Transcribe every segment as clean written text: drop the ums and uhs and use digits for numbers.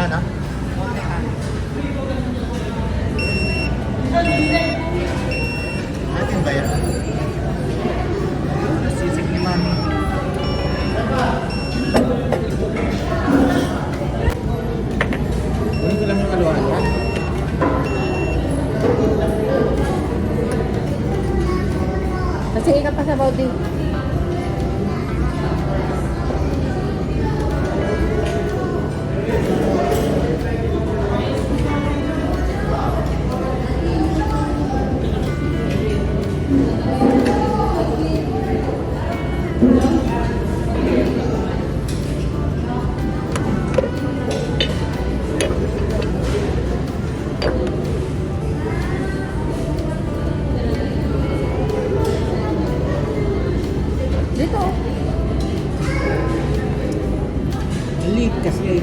Wala na? Atin ba yan? Nasisig ni Mami. Kunin ko lang yung aluhan yan. Kasi ka pa sa bawdi. Dito. Late kasi.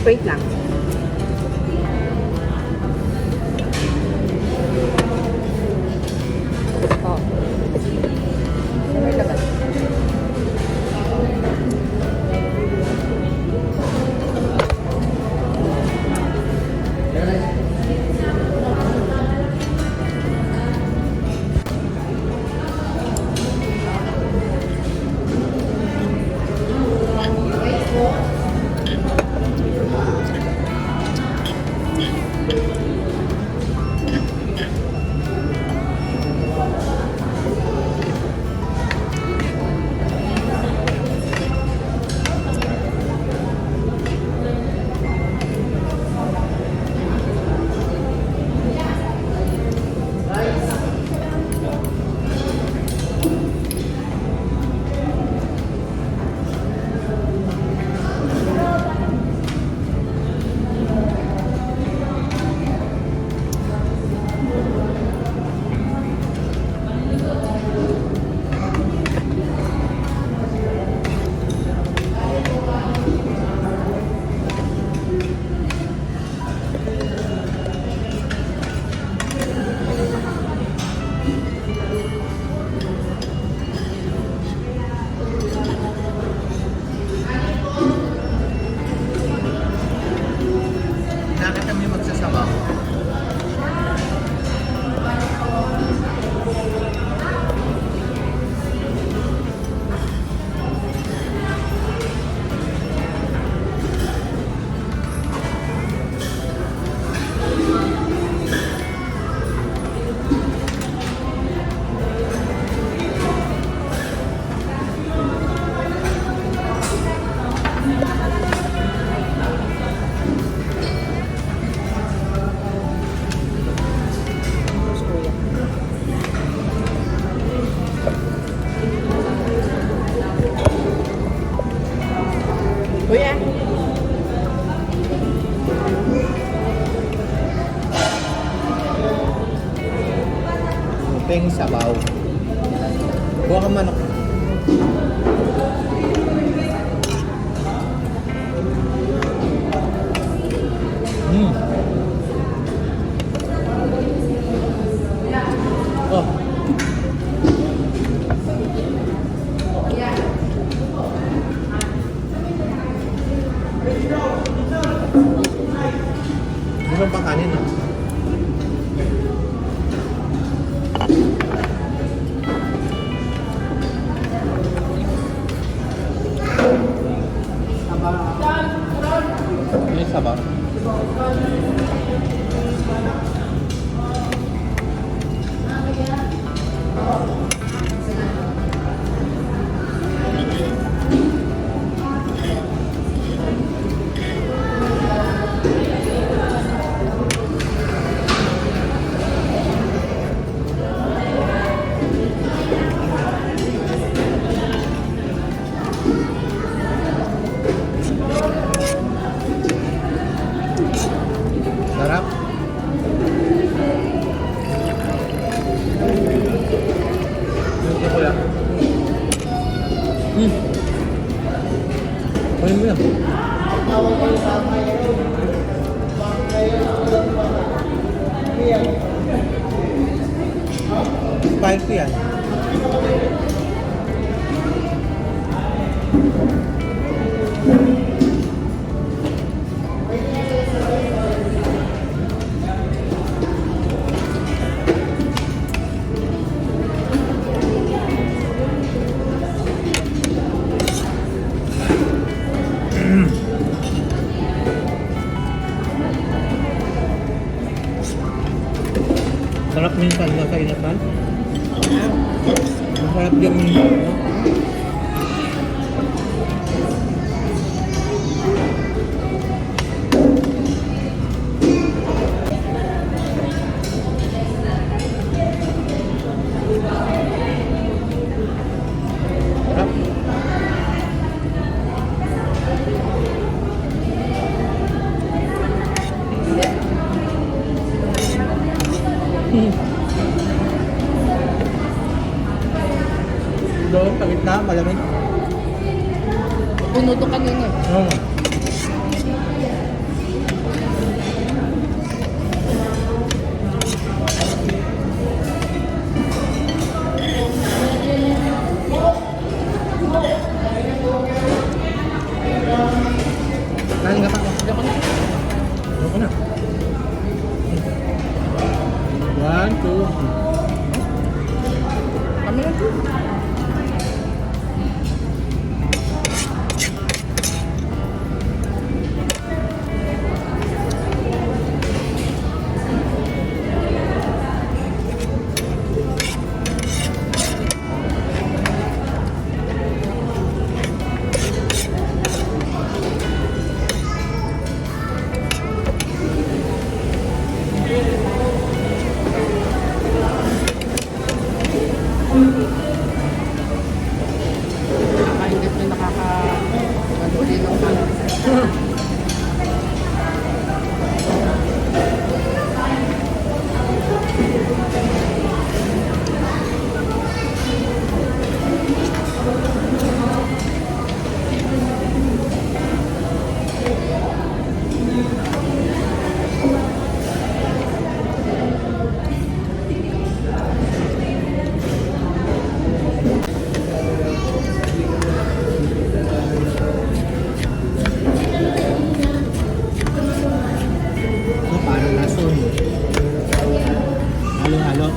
Wait lang. Oh. May laban. Bakit kami magsasabaw? Kuya. Peng sabaw. Buha ka manok. Oh. Meron pa kanin, no? Ini sabar. Sarap. Ito ko lang. Kunin mo yan. Spicy yan. minsan nasa inapan. Masarap din minsan, no? Sarap. Doon, sa gitna, malamig. Puno to kanina. Oo. Kain ka pa. Ayoko na. Ayoko na. 1, 2. Kami lang po. Nakakaingit yung nakaka-gaduli ng ano. Ito parang lason. Halo-halo.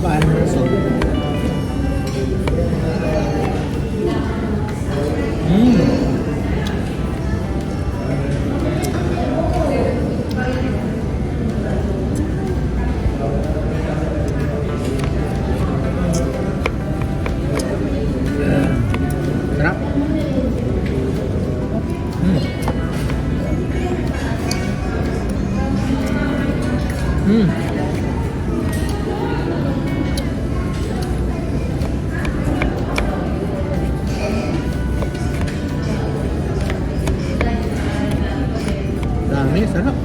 Parang lason. Sarap. Dami, sarap.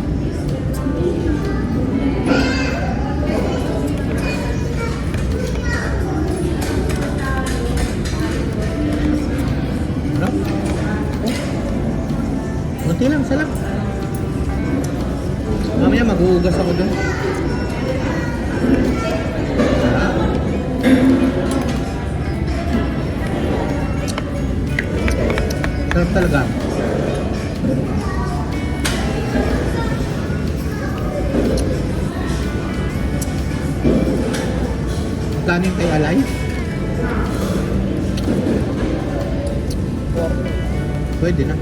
Sarap. Kunti lang, sarap. Mamaya maghuhugas ako doon. Sarap talaga. Magkano yung kay Alay? Pwede na.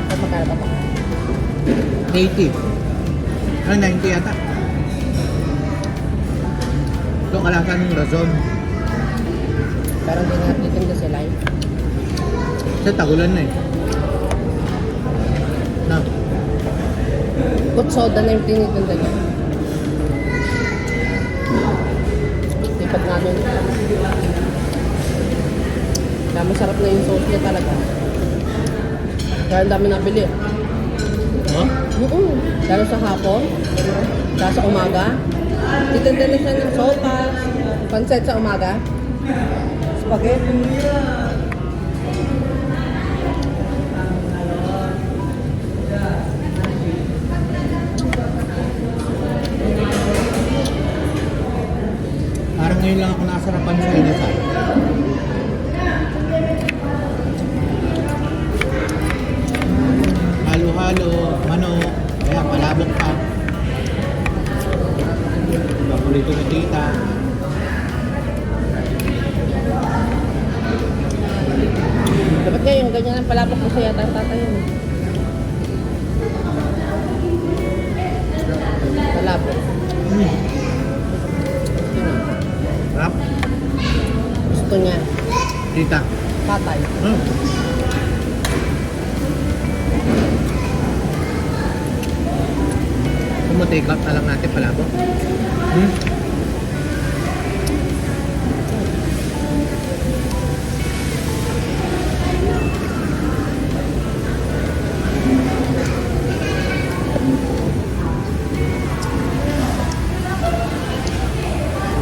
At magkano ba ito? 80. Ah, 90 yata. Itong kalasa ng Razon. Parang hindi nga titinda sila eh. Kasi tagulan na eh. Na. Put soda na yung tinitinda niya. Di pag nga nun. Kaya masarap na yung sauce niya talaga. Kaya ang dami nabili. Oh? Oo. Lalo sa hapon. Lalo sa umaga. Titinda na siya ng sopas. Pansit sa umaga. Spaghetti. Parang ngayon lang ako nasarapan sa inasal. Halo-halo, manok, kaya palabok pa. Paborito ni tita. Dapat ngayon, ganyan ang palapok mo sa yata ang tatay yun. Palapok. luto niya? Tita. Patay. Kung mo take out na lang natin palabok.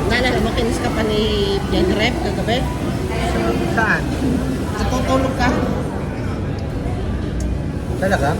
Nana, makinis ka pa ni Jan Rep kagabi? Saan? Natutulog ka? Talaga?